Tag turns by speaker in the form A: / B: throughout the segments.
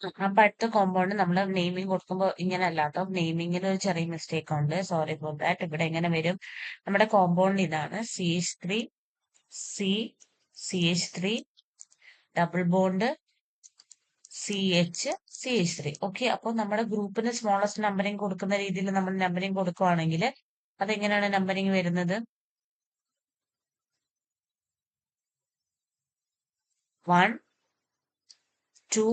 A: അപ്പൊ അടുത്ത കോമ്പൗണ്ട് നമ്മൾ നെയിമിംഗ് കൊടുക്കുമ്പോൾ ഇങ്ങനെ അല്ലാട്ടോ, നെയിമിങ്ങിൽ ഒരു ചെറിയ മിസ്റ്റേക്ക് ഉണ്ട്, സോറി ഫോർ ദാറ്റ്. ഇവിടെ എങ്ങനെ വരും? നമ്മുടെ കോമ്പൗണ്ട് ഇതാണ്, CH3 C CH3 double bond CH3. Okay, അപ്പോൾ നമ്മുടെ ഗ്രൂപ്പിന് സ്മോളസ്റ്റ് നമ്പറിംഗ് കൊടുക്കുന്ന രീതിയിൽ നമ്മൾ നമ്പറിംഗ് കൊടുക്കുവാണെങ്കിൽ അതെങ്ങനെയാണ് നമ്പറിംഗ് വരുന്നത്? 1 2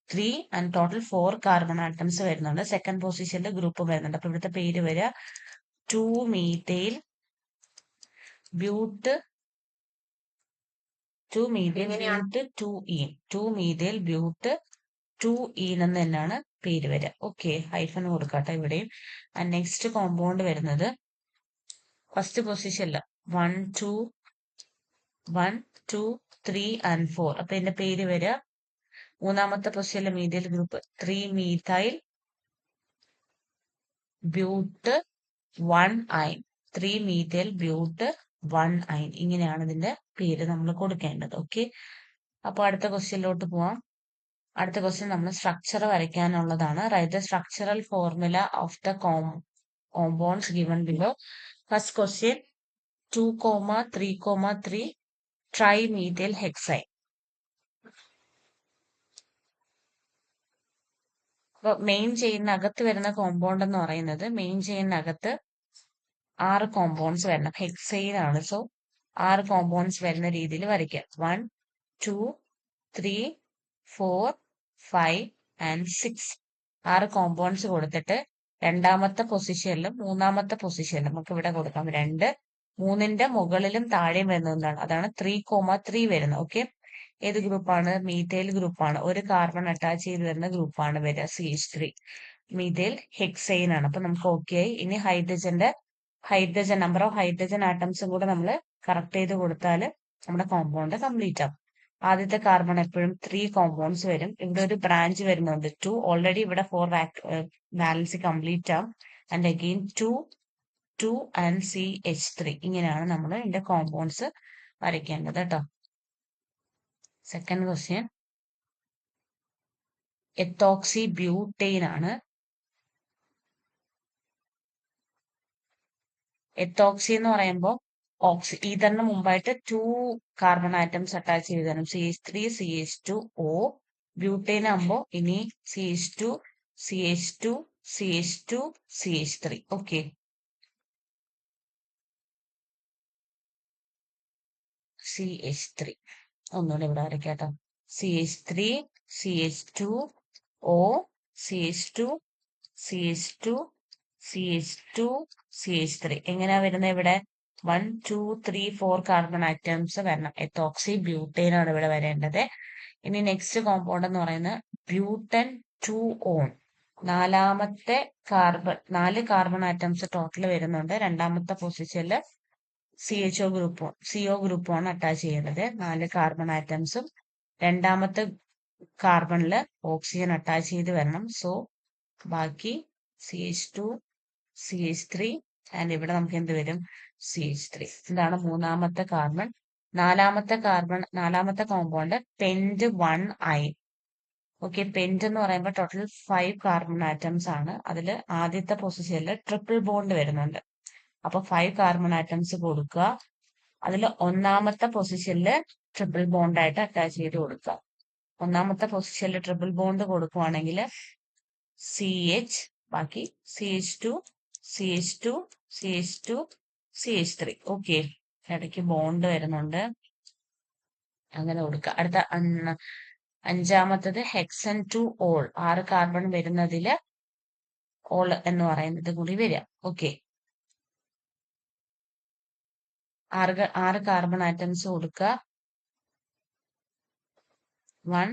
A: 3 ആൻഡ് ടോട്ടൽ 4 കാർബൺ ആറ്റംസ് വരുന്നുണ്ട്. സെക്കൻഡ് പൊസിഷനിൽ ഗ്രൂപ്പ് വരുന്നുണ്ട്. അപ്പൊ ഇവിടുത്തെ പേര് വരിക 2 മീഥൈൽ ബ്യൂട്ട് 2 മീഥൈൽ ബ്യൂട്ട് 2 ഈൻ 2 മീഥൈൽ ബ്യൂട്ട് 2 ഈൻ എന്ന് തന്നെയാണ് പേര് വരിക. ഓക്കെ, ഹൈഫൻ കൊടുക്കട്ടെ ഇവിടെയും. ആൻഡ് നെക്സ്റ്റ് കോമ്പൗണ്ട് വരുന്നത് ഫസ്റ്റ് പൊസിഷനിൽ 1 2 1 2 3 ആൻഡ് 4. അപ്പൊ ഇതിന്റെ പേര് വരിക, മൂന്നാമത്തെ പൊസിഷനിലെ methyl group 3 methyl but 1 yne 3 methyl but 1 yne. ഇങ്ങനെയാണ് ഇതിന്റെ പേര് നമ്മൾ കൊടുക്കേണ്ടത്. ഓക്കെ, അപ്പൊ അടുത്ത ക്വസ്റ്റ്യനിലോട്ട് പോവാം. അടുത്ത ക്വസ്റ്റ്യൻ നമ്മൾ സ്ട്രക്ചർ വരയ്ക്കാനുള്ളതാണ്. Write the structural formula of the compounds given below. First question 2,3,3 tri methyl hexyne. അപ്പൊ മെയിൻ ചെയിനകത്ത് വരുന്ന കോമ്പൗണ്ട് എന്ന് പറയുന്നത്, മെയിൻ ചെയിനകത്ത് 6 കോമ്പൗണ്ട്സ് വരണം. ഹെക്സൈൻ ആണ്, സോ 6 കോമ്പൗണ്ട്സ് വരുന്ന രീതിയിൽ വരയ്ക്കാം. 1 2 3 4 5 ആൻഡ് 6. 6 കോമ്പൗണ്ട്സ് കൊടുത്തിട്ട് രണ്ടാമത്തെ പൊസിഷനിലും മൂന്നാമത്തെ പൊസിഷനിലും നമുക്ക് ഇവിടെ കൊടുക്കാം 2. 3ന്റെ മുകളിലും താഴെയും വരുന്നതാണ്, അതാണ് 3,3 വരുന്നത്. ഓക്കെ, ഏത് ഗ്രൂപ്പാണ്? മീഥൈൽ ഗ്രൂപ്പാണ്. ഒരു കാർബൺ അറ്റാച്ച് ചെയ്ത് വരുന്ന ഗ്രൂപ്പാണ് വരിക, CH3. മീഥൈൽ ഹെക്സൈൻ ആണ്. അപ്പൊ നമുക്ക് ഓക്കെ ആയി. ഇനി ഹൈഡ്രജൻ നമ്പർ ഓഫ് ഹൈഡ്രജൻ ആറ്റംസും കൂടെ നമ്മൾ കറക്റ്റ് ചെയ്ത് കൊടുത്താൽ നമ്മുടെ കോമ്പൗണ്ട് കംപ്ലീറ്റ് ആവും. ആദ്യത്തെ കാർബൺ എപ്പോഴും 3 കോമ്പൗണ്ട്സ് വരും. ഇവിടെ ഒരു ബ്രാഞ്ച് വരുന്നുണ്ട് 2. ഓൾറെഡി ഇവിടെ 4 ബാലൻസ് കംപ്ലീറ്റ് ആവും. And again 2 and CH3. ഇങ്ങനെയാണ് നമ്മൾ ഇതിന്റെ കോമ്പൗണ്ട്സ് വരയ്ക്കേണ്ടത് കേട്ടോ. സെക്കൻഡ് ക്വസ്റ്റ്യൻ എത്തോക്സി ബ്യൂട്ടെയിൻ ആണ്. എത്തോക്സി എന്ന് പറയുമ്പോൾ ഈതറിന് മുമ്പായിട്ട് 2 കാർബൺ ആറ്റംസ് അറ്റാച്ച് ചെയ്ത് തരും, CH3 CH2O. ബ്യൂട്ടെയിൻ ആകുമ്പോൾ ഇനി CH2 CH2 CH2 CH3. Okay, CH3 ഒന്നുകൂടെ ഇവിടെ വരയ്ക്കാട്ടോ. CH3 CH2O CH2 CH2 CH2 CH3. എങ്ങനെയാ വരുന്നത്? ഇവിടെ 1 2 3 4 കാർബൺ ആറ്റംസ് വരണം. എത്തോക്സി ബ്യൂട്ടെയിൻ ആണ് ഇവിടെ വരേണ്ടത്. ഇനി നെക്സ്റ്റ് കോമ്പൗണ്ട് എന്ന് പറയുന്നത് ബ്യൂട്ടൻ 2 ഓൺ. 4 കാർബൺ ആറ്റംസ് ടോട്ടൽ വരുന്നുണ്ട്. രണ്ടാമത്തെ പൊസിഷനിൽ CO ഗ്രൂപ്പുമാണ് അറ്റാച്ച് ചെയ്യുന്നത്. 4 കാർബൺ ആറ്റംസും രണ്ടാമത്തെ കാർബണിൽ ഓക്സിജൻ അറ്റാച്ച് ചെയ്ത് വരണം. സോ ബാക്കി CH2 CH3 ആൻഡ് ഇവിടെ നമുക്ക് എന്ത് വരും? CH3. ഇതാണ് മൂന്നാമത്തെ കാർബൺ. നാലാമത്തെ compound pent 1 iron. Okay, pent എന്ന് പറയുമ്പോൾ ടോട്ടൽ 5 കാർബൺ ആറ്റംസ് ആണ്. അതിൽ ആദ്യത്തെ പൊസിഷനിൽ ട്രിപ്പിൾ ബോണ്ട് വരുന്നുണ്ട്. അപ്പൊ 5 കാർബൺ ആറ്റംസ് കൊടുക്കുക. അതിൽ ഒന്നാമത്തെ പൊസിഷനിൽ ട്രിപ്പിൾ ബോണ്ട് ആയിട്ട് അറ്റാച്ച് ചെയ്ത് കൊടുക്കുക. ഒന്നാമത്തെ പൊസിഷനിൽ ട്രിപ്പിൾ ബോണ്ട് കൊടുക്കുവാണെങ്കിൽ CH, ബാക്കി CH2 CH2 CH2 CH3. Okay, ഇടയ്ക്ക് ബോണ്ട് വരുന്നുണ്ട്, അങ്ങനെ കൊടുക്കുക. അടുത്ത അഞ്ചാമത്തത് ഹെക്സൻ 2 ഓൾ. 6 കാർബൺ വരുന്നതിൽ ഓൾ എന്ന് പറയുന്നത് കൂടി വരിക. ഓക്കെ, 6 കാർബൺ ആറ്റംസ് കൊടുക്കുക. 1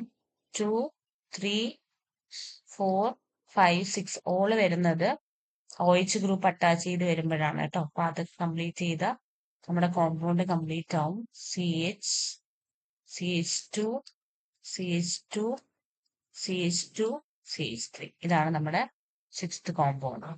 A: 2 3 4 5 6 ഓള് വരുന്നത് OH ഗ്രൂപ്പ് അറ്റാച്ച് ചെയ്ത് വരുമ്പോഴാണ് കേട്ടോ. അപ്പൊ അത് കംപ്ലീറ്റ് ചെയ്ത നമ്മുടെ കോമ്പൗണ്ട് കംപ്ലീറ്റ് ആവും. CH2 CH2 CH2 CH3. ഇതാണ് നമ്മുടെ 6th കോമ്പൗണ്ട്.